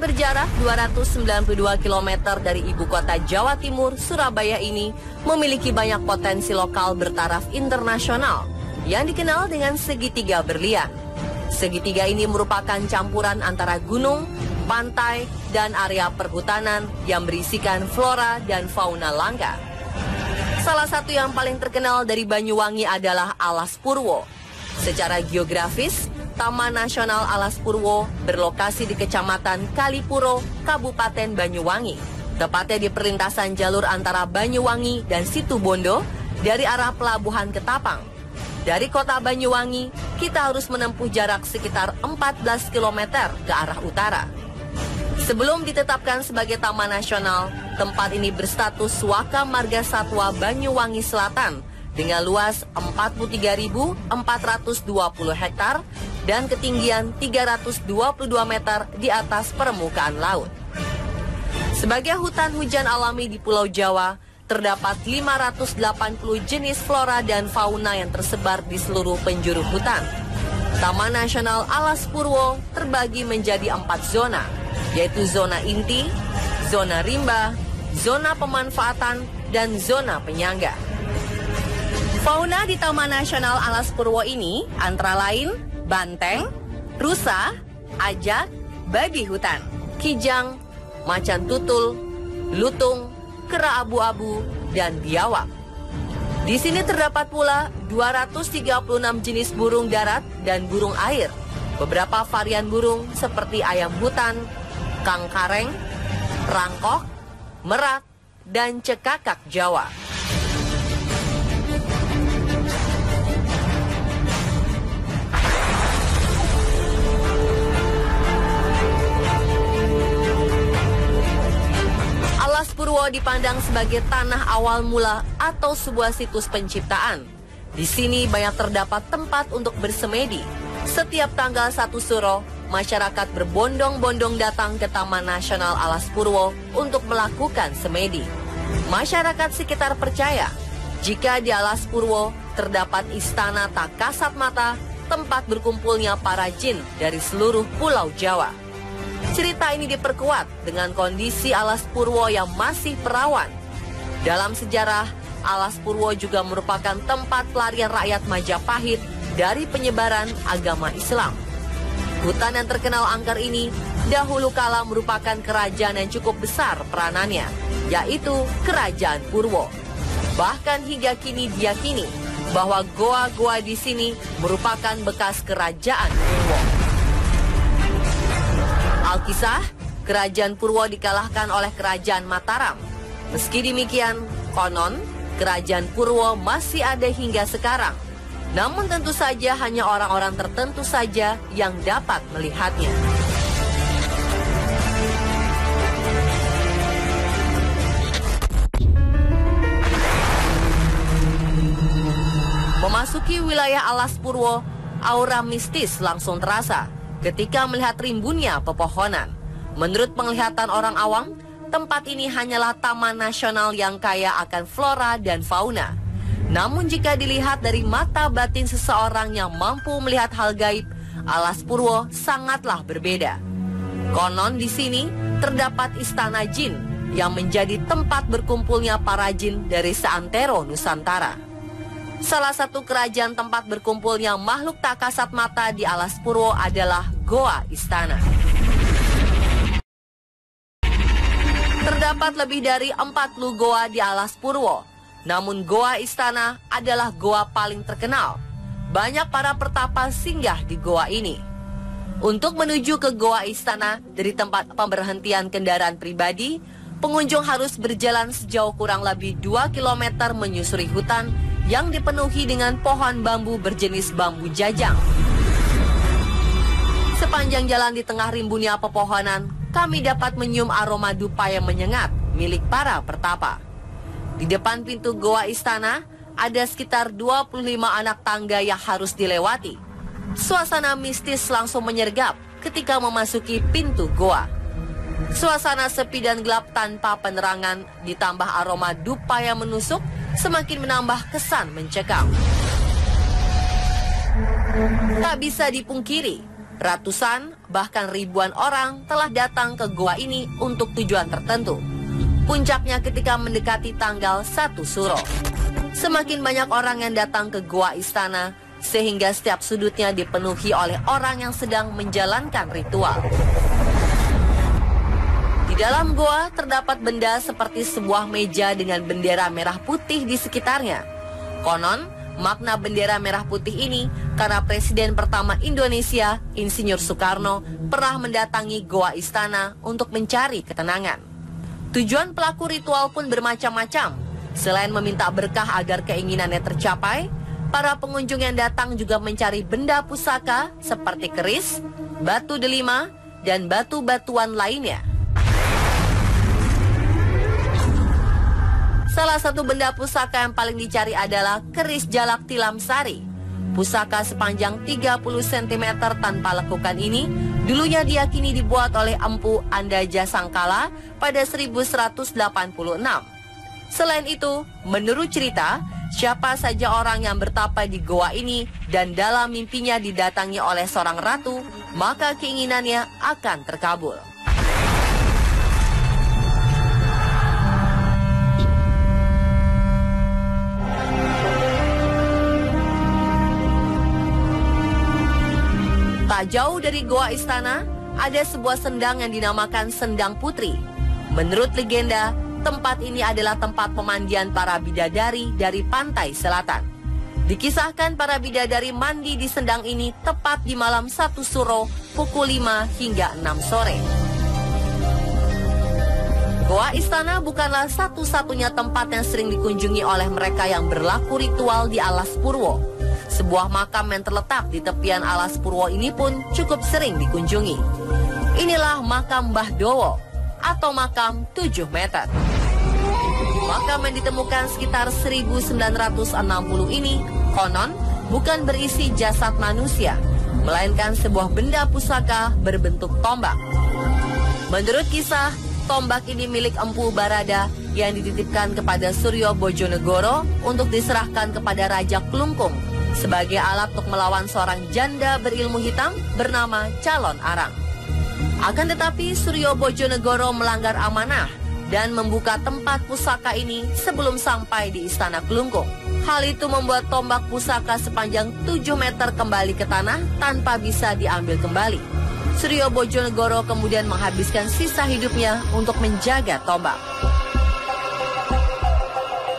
berjarak 292 km dari ibu kota Jawa Timur, Surabaya ini memiliki banyak potensi lokal bertaraf internasional yang dikenal dengan segitiga berlian. Segitiga ini merupakan campuran antara gunung, pantai, dan area perhutanan yang berisikan flora dan fauna langka. Salah satu yang paling terkenal dari Banyuwangi adalah Alas Purwo. Secara geografis, Taman Nasional Alas Purwo berlokasi di Kecamatan Kalipuro, Kabupaten Banyuwangi. Tepatnya di perlintasan jalur antara Banyuwangi dan Situbondo dari arah Pelabuhan Ketapang. Dari kota Banyuwangi, kita harus menempuh jarak sekitar 14 km ke arah utara. Sebelum ditetapkan sebagai Taman Nasional, tempat ini berstatus Waka Marga Satwa Banyuwangi Selatan dengan luas 43.420 hektar dan ketinggian 322 meter di atas permukaan laut. Sebagai hutan hujan alami di Pulau Jawa, terdapat 580 jenis flora dan fauna yang tersebar di seluruh penjuru hutan. Taman Nasional Alas Purwo terbagi menjadi 4 zona, yaitu zona inti, zona rimba, zona pemanfaatan, dan zona penyangga. Fauna di Taman Nasional Alas Purwo ini antara lain banteng, rusa, ajak, babi hutan, kijang, macan tutul, lutung, kera abu-abu, dan biawak. Di sini terdapat pula 236 jenis burung darat dan burung air. Beberapa varian burung seperti ayam hutan, kangkareng, rangkok, merak, dan cekakak Jawa. Alas Purwo dipandang sebagai tanah awal mula atau sebuah situs penciptaan. Di sini banyak terdapat tempat untuk bersemedi. Setiap tanggal 1 Suro, masyarakat berbondong-bondong datang ke Taman Nasional Alas Purwo untuk melakukan semedi. Masyarakat sekitar percaya, jika di Alas Purwo terdapat istana tak kasat mata, tempat berkumpulnya para jin dari seluruh Pulau Jawa. Cerita ini diperkuat dengan kondisi Alas Purwo yang masih perawan. Dalam sejarah, Alas Purwo juga merupakan tempat pelarian rakyat Majapahit dari penyebaran agama Islam. Hutan yang terkenal angker ini dahulu kala merupakan kerajaan yang cukup besar peranannya, yaitu Kerajaan Purwo. Bahkan hingga kini diyakini bahwa goa-goa di sini merupakan bekas Kerajaan Purwo. Alkisah, Kerajaan Purwo dikalahkan oleh Kerajaan Mataram. Meski demikian, konon Kerajaan Purwo masih ada hingga sekarang. Namun tentu saja hanya orang-orang tertentu saja yang dapat melihatnya. Memasuki wilayah Alas Purwo, aura mistis langsung terasa ketika melihat rimbunnya pepohonan. Menurut penglihatan orang awam, tempat ini hanyalah taman nasional yang kaya akan flora dan fauna. Namun jika dilihat dari mata batin seseorang yang mampu melihat hal gaib, Alas Purwo sangatlah berbeda. Konon di sini terdapat istana jin yang menjadi tempat berkumpulnya para jin dari seantero Nusantara. Salah satu kerajaan tempat berkumpulnya makhluk tak kasat mata di Alas Purwo adalah Goa Istana. Terdapat lebih dari 40 goa di Alas Purwo. Namun Goa Istana adalah goa paling terkenal. Banyak para pertapa singgah di goa ini. Untuk menuju ke Goa Istana dari tempat pemberhentian kendaraan pribadi, pengunjung harus berjalan sejauh kurang lebih 2 km menyusuri hutan yang dipenuhi dengan pohon bambu berjenis bambu jajang. Sepanjang jalan di tengah rimbunnya pepohonan, kami dapat menyium aroma dupa yang menyengat milik para pertapa. Di depan pintu Goa Istana, ada sekitar 25 anak tangga yang harus dilewati. Suasana mistis langsung menyergap ketika memasuki pintu goa. Suasana sepi dan gelap tanpa penerangan ditambah aroma dupa yang menusuk semakin menambah kesan mencekam. Tak bisa dipungkiri, Ratusan, bahkan ribuan orang telah datang ke goa ini untuk tujuan tertentu. Puncaknya ketika mendekati tanggal 1 Suro. Semakin banyak orang yang datang ke goa istana, sehingga setiap sudutnya dipenuhi oleh orang yang sedang menjalankan ritual. Di dalam goa terdapat benda seperti sebuah meja dengan bendera merah putih di sekitarnya. Konon, makna bendera merah putih ini karena Presiden pertama Indonesia, Insinyur Soekarno, pernah mendatangi goa istana untuk mencari ketenangan. Tujuan pelaku ritual pun bermacam-macam. Selain meminta berkah agar keinginannya tercapai, para pengunjung yang datang juga mencari benda pusaka seperti keris, batu delima, dan batu-batuan lainnya. Salah satu benda pusaka yang paling dicari adalah keris jalak tilam sari. Pusaka sepanjang 30 cm tanpa lekukan ini dulunya diyakini dibuat oleh Empu Andaja Sangkala pada 1186. Selain itu, menurut cerita, siapa saja orang yang bertapa di goa ini dan dalam mimpinya didatangi oleh seorang ratu, maka keinginannya akan terkabul. Tak jauh dari goa istana, ada sebuah sendang yang dinamakan Sendang Putri. Menurut legenda, tempat ini adalah tempat pemandian para bidadari dari pantai selatan. Dikisahkan para bidadari mandi di sendang ini tepat di malam 1 Suro pukul 5 hingga 6 sore. Goa istana bukanlah satu-satunya tempat yang sering dikunjungi oleh mereka yang berlaku ritual di Alas Purwo. Sebuah makam yang terletak di tepian Alas Purwo ini pun cukup sering dikunjungi. Inilah makam Mbah Dowo atau makam 7 meter. Makam yang ditemukan sekitar 1960 ini konon bukan berisi jasad manusia, melainkan sebuah benda pusaka berbentuk tombak. Menurut kisah, tombak ini milik Empu Barada yang dititipkan kepada Suryo Bojonegoro untuk diserahkan kepada Raja Klungkung sebagai alat untuk melawan seorang janda berilmu hitam bernama Calon Arang. Akan tetapi Suryo Bojonegoro melanggar amanah dan membuka tempat pusaka ini sebelum sampai di Istana Klungkung. Hal itu membuat tombak pusaka sepanjang 7 meter kembali ke tanah tanpa bisa diambil kembali. Suryo Bojonegoro kemudian menghabiskan sisa hidupnya untuk menjaga tombak.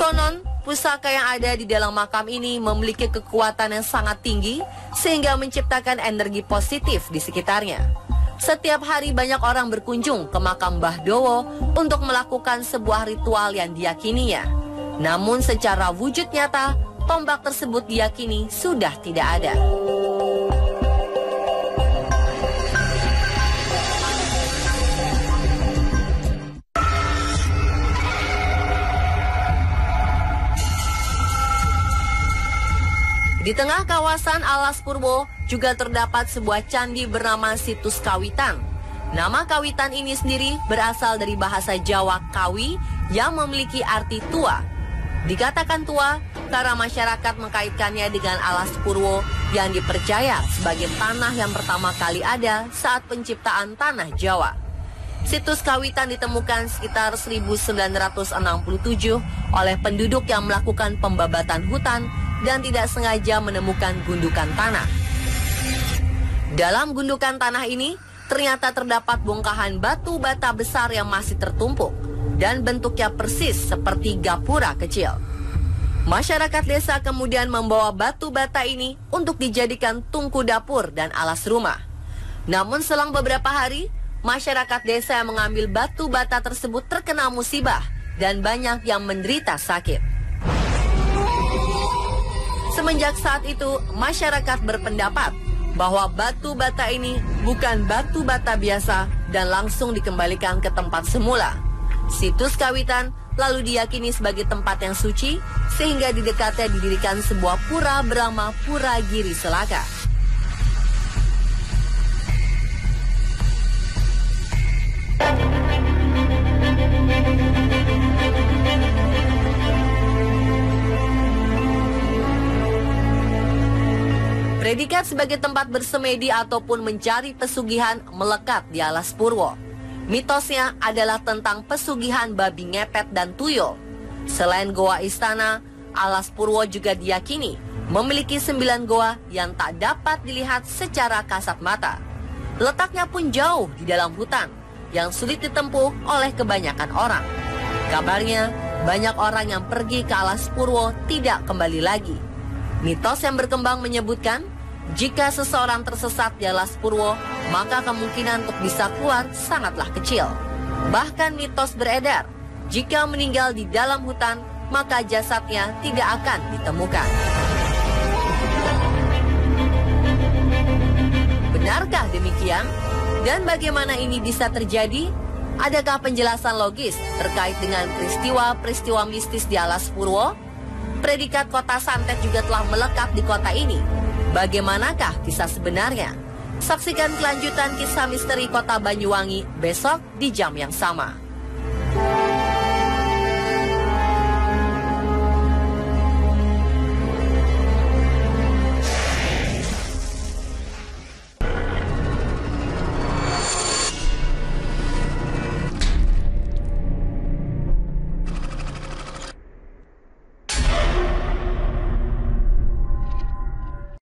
Konon, pusaka yang ada di dalam makam ini memiliki kekuatan yang sangat tinggi sehingga menciptakan energi positif di sekitarnya. Setiap hari banyak orang berkunjung ke makam Mbah Dowo untuk melakukan sebuah ritual yang diyakininya. Namun secara wujud nyata, tombak tersebut diyakini sudah tidak ada. Di tengah kawasan Alas Purwo juga terdapat sebuah candi bernama Situs Kawitan. Nama Kawitan ini sendiri berasal dari bahasa Jawa kawi yang memiliki arti tua. Dikatakan tua karena masyarakat mengkaitkannya dengan Alas Purwo yang dipercaya sebagai tanah yang pertama kali ada saat penciptaan tanah Jawa. Situs Kawitan ditemukan sekitar 1967 oleh penduduk yang melakukan pembabatan hutan dan tidak sengaja menemukan gundukan tanah. Dalam gundukan tanah ini, ternyata terdapat bongkahan batu bata besar yang masih tertumpuk dan bentuknya persis seperti gapura kecil. Masyarakat desa kemudian membawa batu bata ini untuk dijadikan tungku dapur dan alas rumah. Namun selang beberapa hari, masyarakat desa yang mengambil batu bata tersebut terkena musibah dan banyak yang menderita sakit. Semenjak saat itu, masyarakat berpendapat bahwa batu bata ini bukan batu bata biasa dan langsung dikembalikan ke tempat semula. Situs Kawitan lalu diyakini sebagai tempat yang suci, sehingga di dekatnya didirikan sebuah pura bernama Pura Giri Selaka. Predikat sebagai tempat bersemedi ataupun mencari pesugihan melekat di Alas Purwo. Mitosnya adalah tentang pesugihan babi ngepet dan tuyul. Selain Goa Istana, Alas Purwo juga diyakini memiliki 9 goa yang tak dapat dilihat secara kasat mata. Letaknya pun jauh di dalam hutan yang sulit ditempuh oleh kebanyakan orang. Kabarnya, banyak orang yang pergi ke Alas Purwo tidak kembali lagi. Mitos yang berkembang menyebutkan, jika seseorang tersesat di Alas Purwo, maka kemungkinan untuk bisa keluar sangatlah kecil. Bahkan mitos beredar, jika meninggal di dalam hutan, maka jasadnya tidak akan ditemukan. Benarkah demikian? Dan bagaimana ini bisa terjadi? Adakah penjelasan logis terkait dengan peristiwa-peristiwa mistis di Alas Purwo? Predikat kota santet juga telah melekat di kota ini. Bagaimanakah kisah sebenarnya? Saksikan kelanjutan kisah misteri kota Banyuwangi besok di jam yang sama.